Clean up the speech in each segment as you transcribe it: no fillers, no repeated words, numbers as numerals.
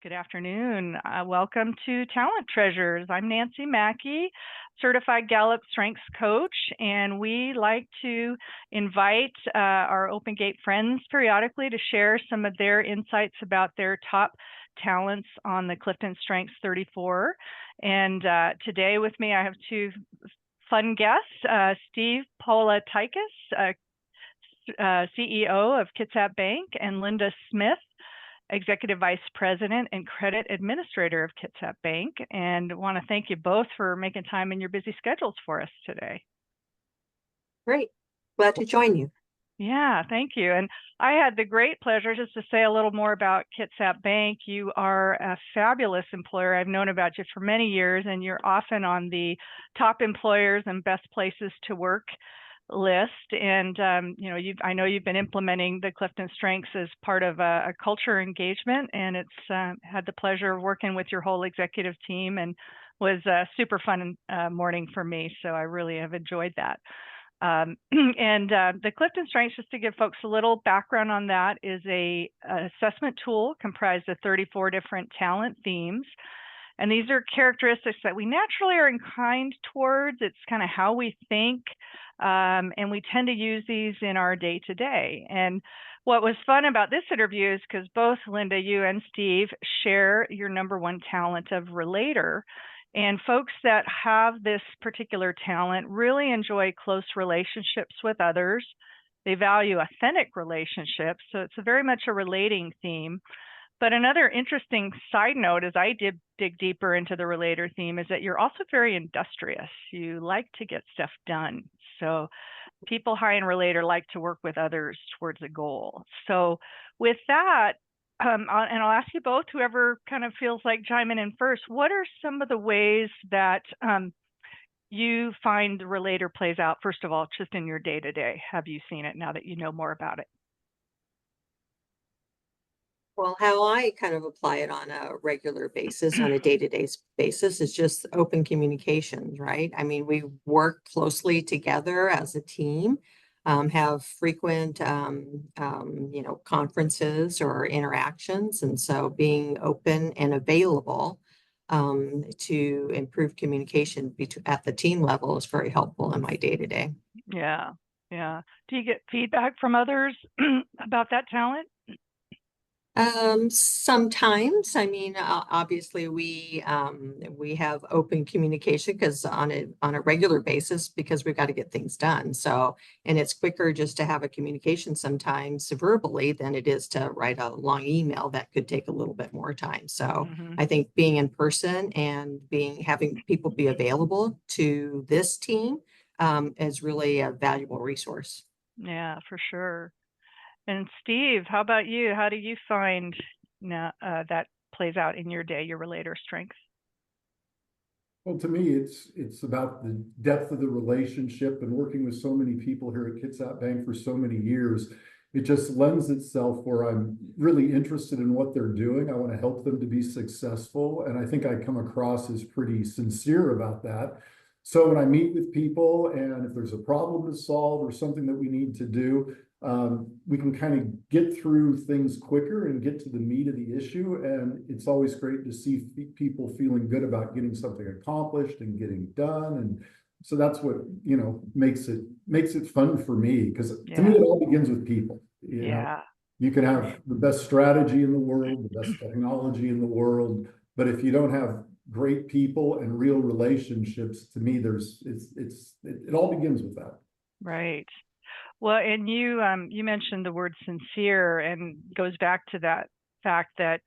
Good afternoon. Welcome to Talent Treasures. I'm Nancy Mackey, certified Gallup Strengths Coach, and we like to invite our Open Gate friends periodically to share some of their insights about their top talents on the Clifton Strengths 34. And today with me, I have two fun guests, Steve Politakis, CEO of Kitsap Bank, and Linda Smith, Executive Vice President and Credit Administrator of Kitsap Bank, and want to thank you both for making time in your busy schedules for us today. Great. Glad to join you. Yeah, thank you. And I had the great pleasure just to say a little more about Kitsap Bank. You are a fabulous employer. I've known about you for many years, and you're often on the top employers and best places to work list. And I know you've been implementing the Clifton Strengths as part of a culture engagement, and it's had the pleasure of working with your whole executive team, and was a super fun morning for me. So I really have enjoyed that. The Clifton Strengths, just to give folks a little background on that, is an assessment tool comprised of 34 different talent themes. And these are characteristics that we naturally are inclined towards. It's kind of how we think, and we tend to use these in our day-to-day. And what was fun about this interview is because both Linda, you and Steve share your number one talent of Relator. And folks that have this particular talent really enjoy close relationships with others. They value authentic relationships, so it's very much a relating theme. But another interesting side note, as I did dig deeper into the Relator theme, is that you're also very industrious. You like to get stuff done. So people high in Relator like to work with others towards a goal. So with that, and I'll ask you both, whoever kind of feels like chiming in first, what are some of the ways that you find the Relator plays out, first of all, just in your day-to-day? Have you seen it now that you know more about it? Well, how I kind of apply it on a regular basis, on a day-to-day basis, is just open communications, right? I mean, we work closely together as a team, have frequent, conferences or interactions. And so being open and available to improve communication at the team level is very helpful in my day-to-day. Yeah, yeah. Do you get feedback from others about that talent? Sometimes, I mean, obviously we have open communication because on a regular basis, because we've got to get things done. So, and it's quicker just to have a communication sometimes verbally than it is to write a long email that could take a little bit more time. So I think being in person and having people be available to this team is really a valuable resource. Yeah, for sure. And Steve, how about you? How do you find that plays out in your day, your Relator strengths? Well, to me, it's about the depth of the relationship, and working with so many people here at Kitsap Bank for so many years. It just lends itself where I'm really interested in what they're doing. I want to help them to be successful, and I think I come across as pretty sincere about that. So when I meet with people, and if there's a problem to solve or something that we need to do, we can kind of get through things quicker and get to the meat of the issue. And it's always great to see people feeling good about getting something accomplished and getting done. And so that's what, makes it fun for me, because to me, it all begins with people. You can have the best strategy in the world, the best technology in the world, but if you don't have great people and real relationships, to me, it all begins with that. Right. Well, and you mentioned the word sincere, and goes back to that fact that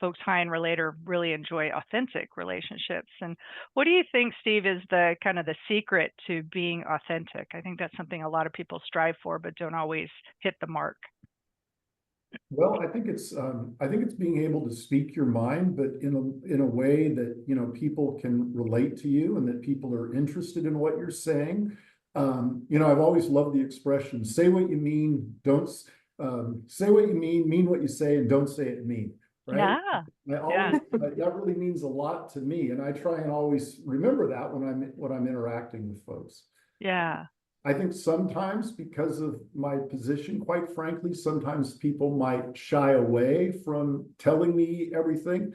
folks high in Relator really enjoy authentic relationships. And what do you think, Steve, is the kind of the secret to being authentic? I think that's something a lot of people strive for, but don't always hit the mark. Well, I think it's being able to speak your mind, but in a way that people can relate to you, and that people are interested in what you're saying. I've always loved the expression, say what you mean, don't say what you mean what you say, and don't say it mean, right? Yeah. That really means a lot to me. And I try and always remember that when I'm interacting with folks. Yeah. I think sometimes because of my position, quite frankly, sometimes people might shy away from telling me everything.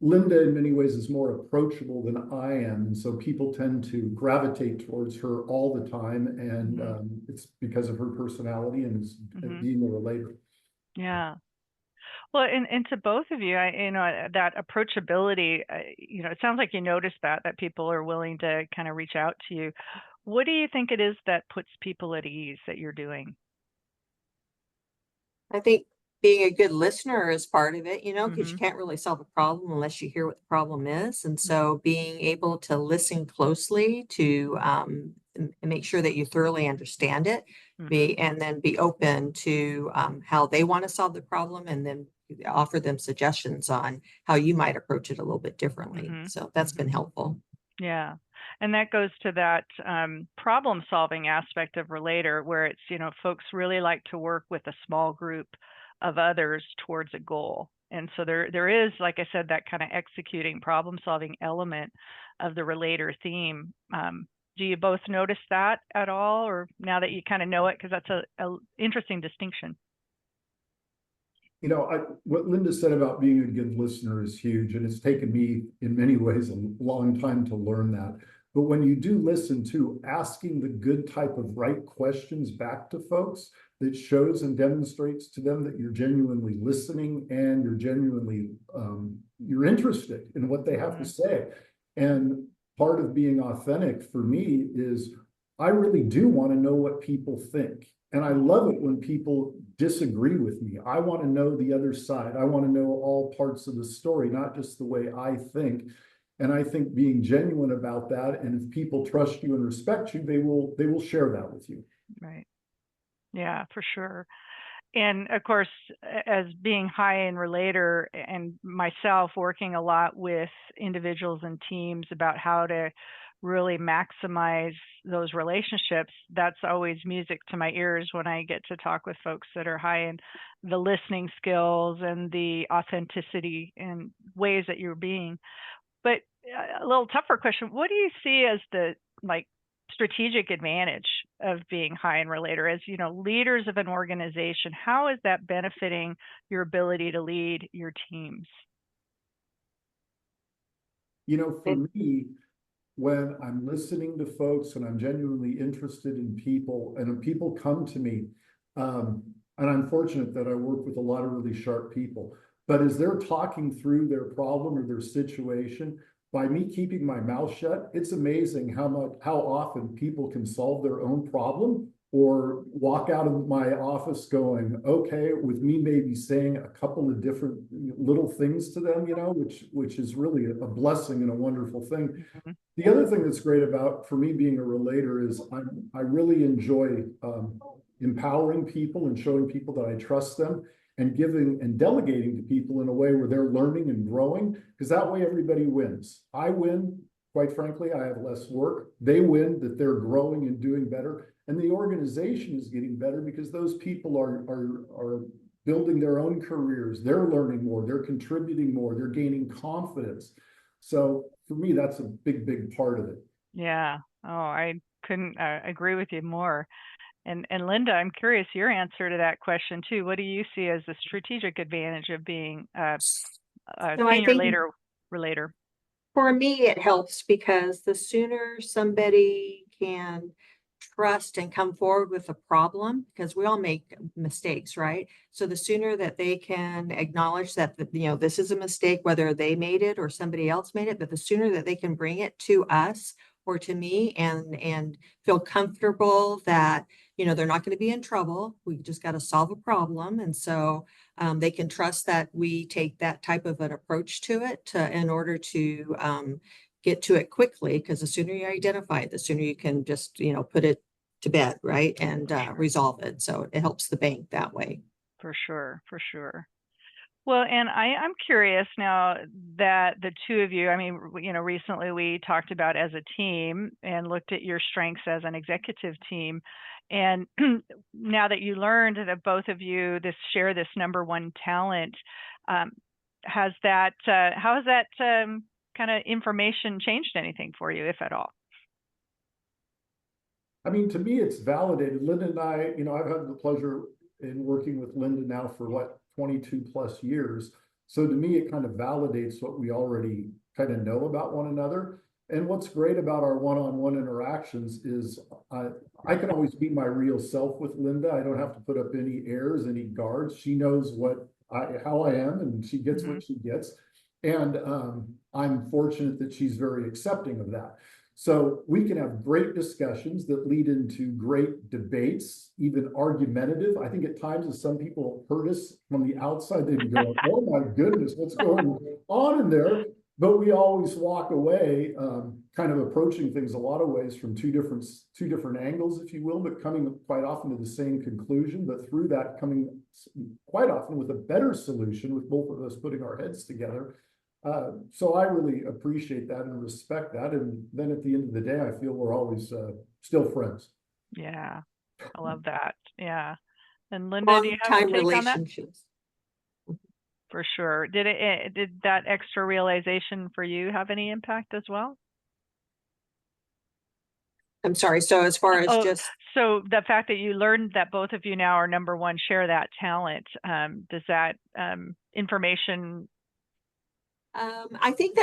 Linda, in many ways, is more approachable than I am, and so people tend to gravitate towards her all the time, and it's because of her personality and being a relator. Yeah. Well, and to both of you, that approachability, it sounds like you noticed that people are willing to kind of reach out to you. What do you think it is that puts people at ease that you're doing? I think being a good listener is part of it, because you Mm-hmm. can't really solve a problem unless you hear what the problem is. And so being able to listen closely to make sure that you thoroughly understand it, and then be open to how they want to solve the problem, and then offer them suggestions on how you might approach it a little bit differently. So that's been helpful. Yeah. And that goes to that problem solving aspect of Relator, where it's, folks really like to work with a small group of others towards a goal. And so there is, like I said, that kind of executing problem solving element of the Relator theme. Do you both notice that at all, or now that you kind of know it, because that's a interesting distinction? What Linda said about being a good listener is huge, and it's taken me in many ways a long time to learn that. But when you do listen to asking the good type of right questions back to folks, that shows and demonstrates to them that you're genuinely listening and you're genuinely you're interested in what they have to say. And part of being authentic for me is I really do want to know what people think. And I love it when people disagree with me. I want to know the other side. I want to know all parts of the story, not just the way I think. And I think being genuine about that, and if people trust you and respect you, they will share that with you. Right. Yeah, for sure. And of course, as being high in Relator and myself working a lot with individuals and teams about how to really maximize those relationships, that's always music to my ears when I get to talk with folks that are high in the listening skills and the authenticity and ways that you're being. But a little tougher question, what do you see as the strategic advantage of being high in Relator? As leaders of an organization, how is that benefiting your ability to lead your teams? For me, when I'm listening to folks and I'm genuinely interested in people, and when people come to me, and I'm fortunate that I work with a lot of really sharp people, but as they're talking through their problem or their situation, by me keeping my mouth shut, it's amazing how often people can solve their own problem or walk out of my office going, okay, with me maybe saying a couple of different little things to them, which is really a blessing and a wonderful thing. The other thing that's great about, for me, being a relator is I really enjoy empowering people and showing people that I trust them, and giving and delegating to people in a way where they're learning and growing, because that way everybody wins. I win, quite frankly, I have less work. They win, that they're growing and doing better. And the organization is getting better because those people are building their own careers. They're learning more, they're contributing more, they're gaining confidence. So for me, that's a big, big part of it. Yeah. Oh, I couldn't agree with you more. And Linda, I'm curious your answer to that question too. What do you see as the strategic advantage of being a So I senior think relator? for me, it helps because the sooner somebody can trust and come forward with a problem, because we all make mistakes, right? So the sooner that they can acknowledge that, this is a mistake, whether they made it or somebody else made it, but the sooner that they can bring it to us or to me and feel comfortable that, they're not going to be in trouble. We just got to solve a problem. And so they can trust that we take that type of an approach to it in order to get to it quickly, because the sooner you identify it, the sooner you can just, put it to bed, right? And resolve it. So it helps the bank that way. For sure, for sure. Well, and I'm curious now that the two of you, recently we talked about as a team and looked at your strengths as an executive team. And now that you learned that both of you share this number one talent, how has that kind of information changed anything for you, if at all? I mean, to me, it's validated. Linda and I, I've had the pleasure in working with Linda now for what, 22 plus years. So to me, it kind of validates what we already kind of know about one another. And what's great about our one-on-one interactions is I can always be my real self with Linda. I don't have to put up any airs, any guards. She knows how I am, and she gets what she gets. And I'm fortunate that she's very accepting of that. So we can have great discussions that lead into great debates, even argumentative. I think at times as some people hurt us from the outside, they'd be going, oh my goodness, what's going on in there? But we always walk away kind of approaching things a lot of ways from two different angles, if you will, but coming quite often to the same conclusion, but through that coming quite often with a better solution with both of us putting our heads together. So I really appreciate that and respect that. And then at the end of the day, I feel we're always still friends. Yeah, I love that. Yeah. And Linda, do you have a Long-time take on that? relationships. For sure. Did that extra realization for you have any impact as well? I'm sorry. So as far as just so the fact that you learned that both of you now are number one, share that talent, does that information? I think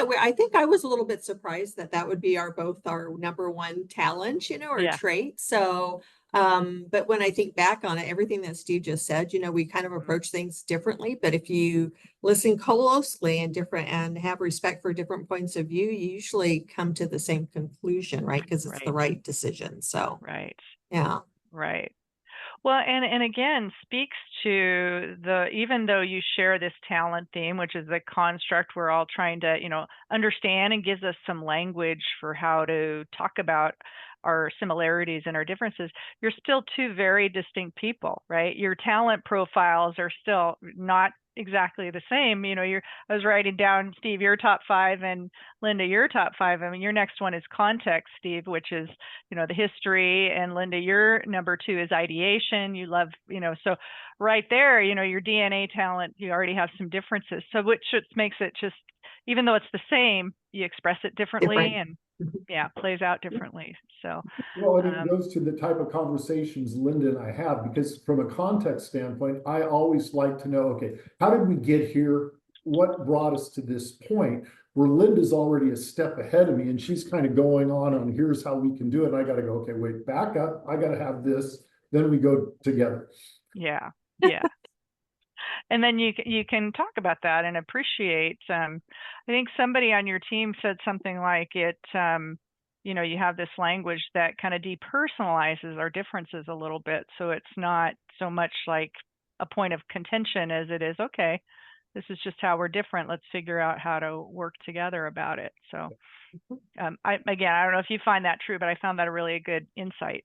I was a little bit surprised that would be both our number one talent, or Yeah. trait. So, but when I think back on it, everything that Steve just said, we kind of approach things differently. But if you listen closely and have respect for different points of view, you usually come to the same conclusion, right? Because it's the right decision. So, Right. yeah. Right. Well, and again, speaks to even though you share this talent theme, which is the construct we're all trying to, understand, and gives us some language for how to talk about our similarities and our differences, you're still two very distinct people, right? Your talent profiles are still not exactly the same. I was writing down, Steve, your top 5, and Linda, your top 5. I mean, your next one is context, Steve, which is, the history, and Linda, your number 2 is ideation. You love, so right there, your DNA talent, you already have some differences. So which makes it just, even though it's the same, you express it differently, and yeah, it plays out differently. So, well, and it goes to the type of conversations Linda and I have, because from a context standpoint, I always like to know, okay, how did we get here? What brought us to this point? Where Linda's already a step ahead of me, and she's kind of going on here's how we can do it. And I got to go, okay, wait, back up. I got to have this. Then we go together. Yeah. Yeah. And then you can talk about that and appreciate. I think somebody on your team said something like it. You have this language that kind of depersonalizes our differences a little bit, so it's not so much like a point of contention as it is, okay, this is just how we're different. Let's figure out how to work together about it. So, I don't know if you find that true, but I found that a really good insight.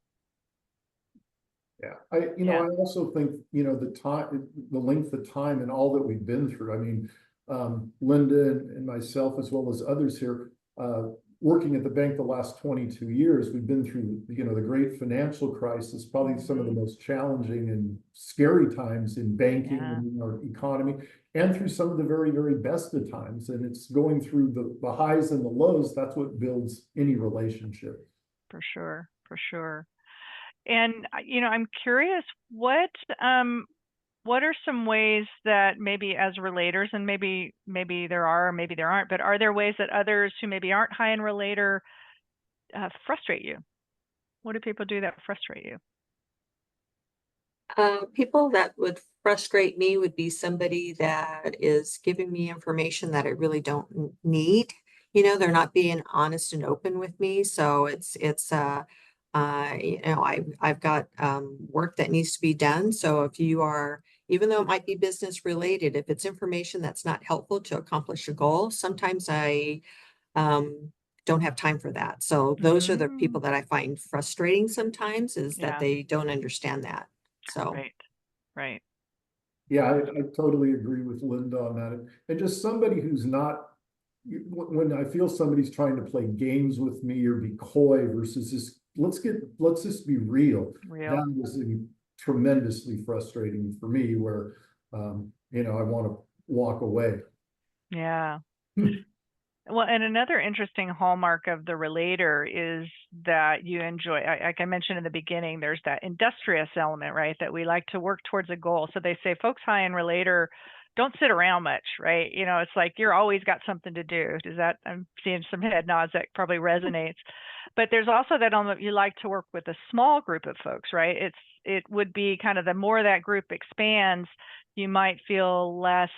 Yeah, I also think, the length of time and all that we've been through. I mean, Linda and myself, as well as others here, working at the bank the last 22 years, we've been through, the great financial crisis, probably some of the most challenging and scary times in banking and in our economy, and through some of the very, very best of times. And it's going through the highs and the lows. That's what builds any relationship. For sure. For sure. And, I'm curious, what are some ways that maybe as relators, and maybe there are, or maybe there aren't, but are there ways that others who maybe aren't high in relator frustrate you? What do people do that frustrate you? People that would frustrate me would be somebody that is giving me information that I really don't need. They're not being honest and open with me. So I've got work that needs to be done. So if you are, even though it might be business related, if it's information that's not helpful to accomplish a goal, sometimes I don't have time for that. So those are the people that I find frustrating sometimes, is that they don't understand that. So right. Yeah, I totally agree with Linda on that. And just somebody who's not, when I feel somebody's trying to play games with me or be coy versus just, let's just be real. That was tremendously frustrating for me, where, I want to walk away. Yeah. Well, and another interesting hallmark of the relator is that you enjoy, like I mentioned in the beginning, there's that industrious element, right? That we like to work towards a goal. So they say folks high in relator don't sit around much, right? You know, it's like you're always got something to do. Does that, I'm seeing some head nods that probably resonates. But there's also that element you like to work with a small group of folks, right? It would be kind of the more that group expands, you might feel less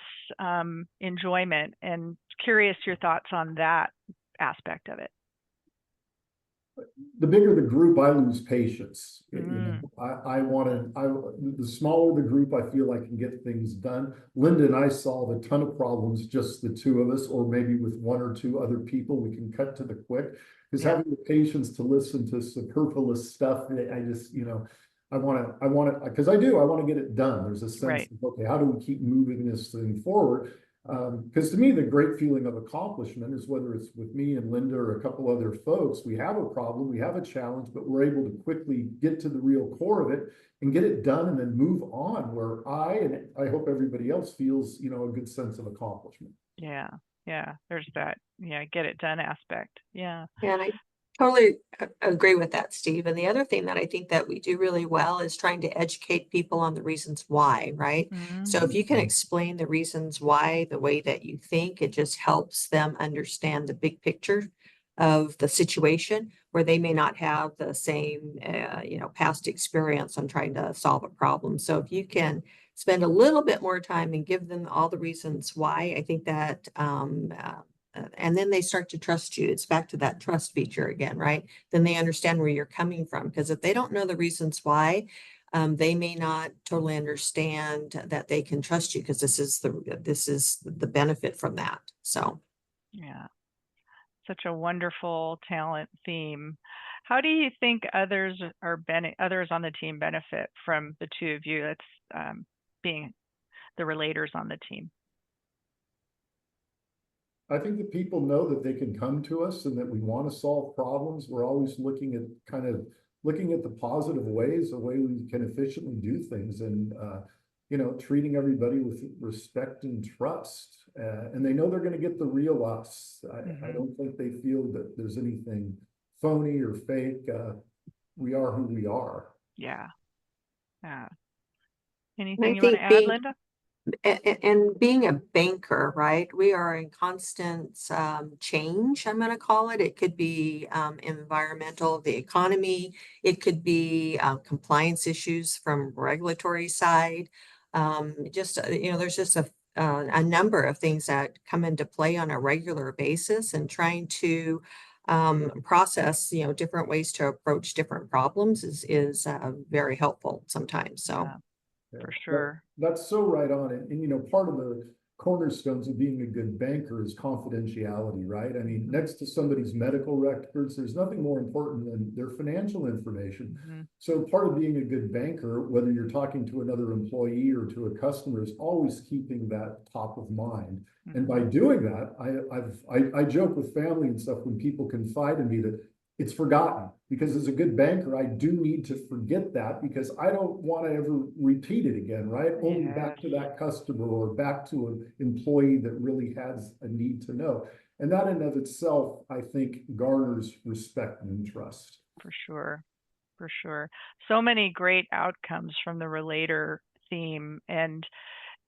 enjoyment. And curious your thoughts on that aspect of it. The bigger the group, I lose patience. You Mm. know, the smaller the group, I feel I can get things done. Linda and I solve a ton of problems, just the two of us, or maybe with one or two other people, we can cut to the quick. Because Yeah. having the patience to listen to superfluous stuff, I just, you know, I want to, because I want to get it done. There's a sense Right. of, okay, how do we keep moving this thing forward? Because to me, the great feeling of accomplishment is whether it's with me and Linda or a couple other folks, we have a problem, we have a challenge, but we're able to quickly get to the real core of it and get it done and then move on, where and I hope everybody else feels, you know, a good sense of accomplishment. Yeah. Yeah. There's that, yeah, get it done aspect. Yeah. And I totally agree with that, Steve. And the other thing that I think that we do really well is trying to educate people on the reasons why, right? So if Mm. you can explain the reasons why the way that you think, it just helps them understand the big picture of the situation, where they may not have the same, past experience on trying to solve a problem. So if you can spend a little bit more time and give them all the reasons why, I think that and then they start to trust you. It's back to that trust feature again, right? Then they understand where you're coming from. Because if they don't know the reasons why, they may not totally understand that they can trust you, because this is the benefit from that. So Yeah. Such a wonderful talent theme. How do you think others on the team benefit from the two of you? That's being the relators on the team. I think that people know that they can come to us and that we want to solve problems. We're always looking at the positive ways, the way we can efficiently do things, and you know, treating everybody with respect and trust. And they know they're going to get the real us. I don't think they feel that there's anything phony or fake. We are who we are. Yeah. Yeah. and Anything I you want to think add, Linda? and being a banker, right? We are in constant change, I'm going to call it. It could be environmental, the economy. It could be compliance issues from regulatory side. There's just a number of things that come into play on a regular basis, and trying to process, different ways to approach different problems is very helpful sometimes. So. Yeah, for sure. That's so right on. And you know, part of the cornerstones of being a good banker is confidentiality, right? I mean, next to somebody's medical records, there's nothing more important than their financial information. So part of being a good banker, whether you're talking to another employee or to a customer, is always keeping that top of mind. And by doing that, I joke with family and stuff when people confide in me that it's forgotten, because as a good banker, I do need to forget that, because I don't want to ever repeat it again, right? Only back to that customer or back to an employee that really has a need to know. And that in of itself, I think, garners respect and trust. For sure. For sure. So many great outcomes from the relator theme. And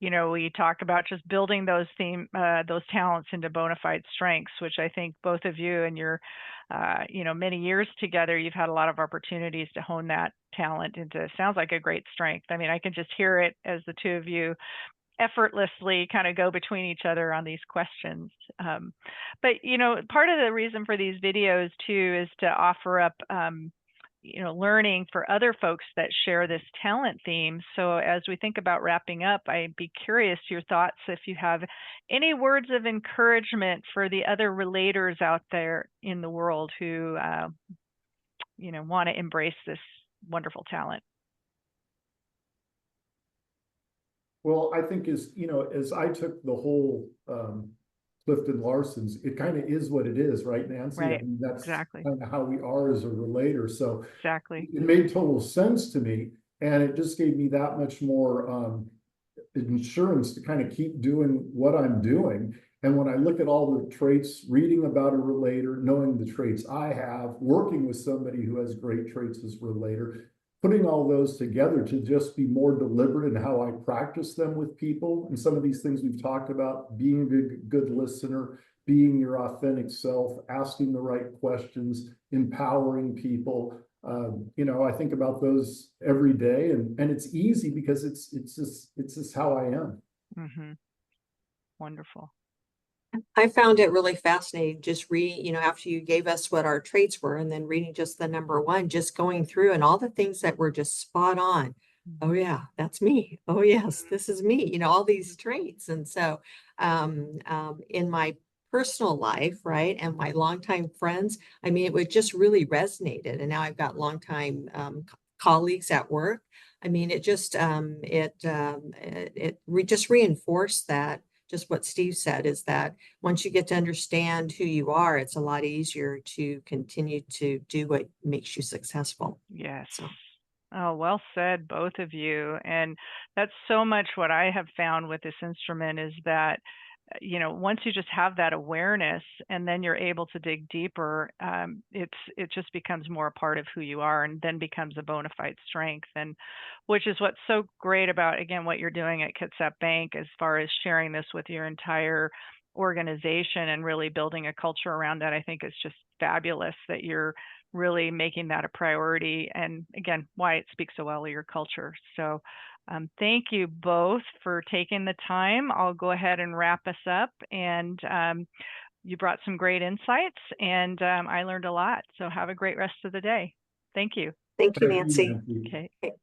you know, we talk about just building those talents into bona fide strengths, which I think both of you and your, many years together, you've had a lot of opportunities to hone that talent into, sounds like a great strength. I mean, I can just hear it as the two of you effortlessly kind of go between each other on these questions. But, part of the reason for these videos too is to offer up, learning for other folks that share this talent theme. So as we think about wrapping up, I'd be curious your thoughts, if you have any words of encouragement for the other relators out there in the world who, want to embrace this wonderful talent. Well, I think as I took the whole Clifton Larson's, it kind of is what it is, right, Nancy? Right. I mean, that's Exactly. kind of how we are as a relator. So exactly, it made total sense to me, and it just gave me that much more insurance to kind of keep doing what I'm doing. And when I look at all the traits, reading about a relator, knowing the traits I have, working with somebody who has great traits as a relator, putting all those together to just be more deliberate in how I practice them with people. And some of these things we've talked about, being a good listener, being your authentic self, asking the right questions, empowering people. I think about those every day, and it's easy because it's just how I am. Mm-hmm. Wonderful. I found it really fascinating just reading, after you gave us what our traits were and then reading just the number one, just going through and all the things that were just spot on. Oh yeah, that's me. Oh yes, this is me, all these traits. And so in my personal life, right, and my longtime friends, I mean, it would just really resonated. And now I've got longtime colleagues at work. I mean, it just just reinforced that, just what Steve said, is that once you get to understand who you are, it's a lot easier to continue to do what makes you successful. Yes. So. Oh, well said, both of you. And that's so much what I have found with this instrument is that, once you just have that awareness and then you're able to dig deeper, it just becomes more a part of who you are and then becomes a bona fide strength. And which is what's so great about, again, what you're doing at Kitsap Bank as far as sharing this with your entire organization and really building a culture around that. I think it's just fabulous that you're really making that a priority, and again, why it speaks so well of your culture. So thank you both for taking the time. I'll go ahead and wrap us up, and you brought some great insights, and I learned a lot. So have a great rest of the day. Thank you. Thank you, Thank you, Nancy. Nancy. Okay. Okay.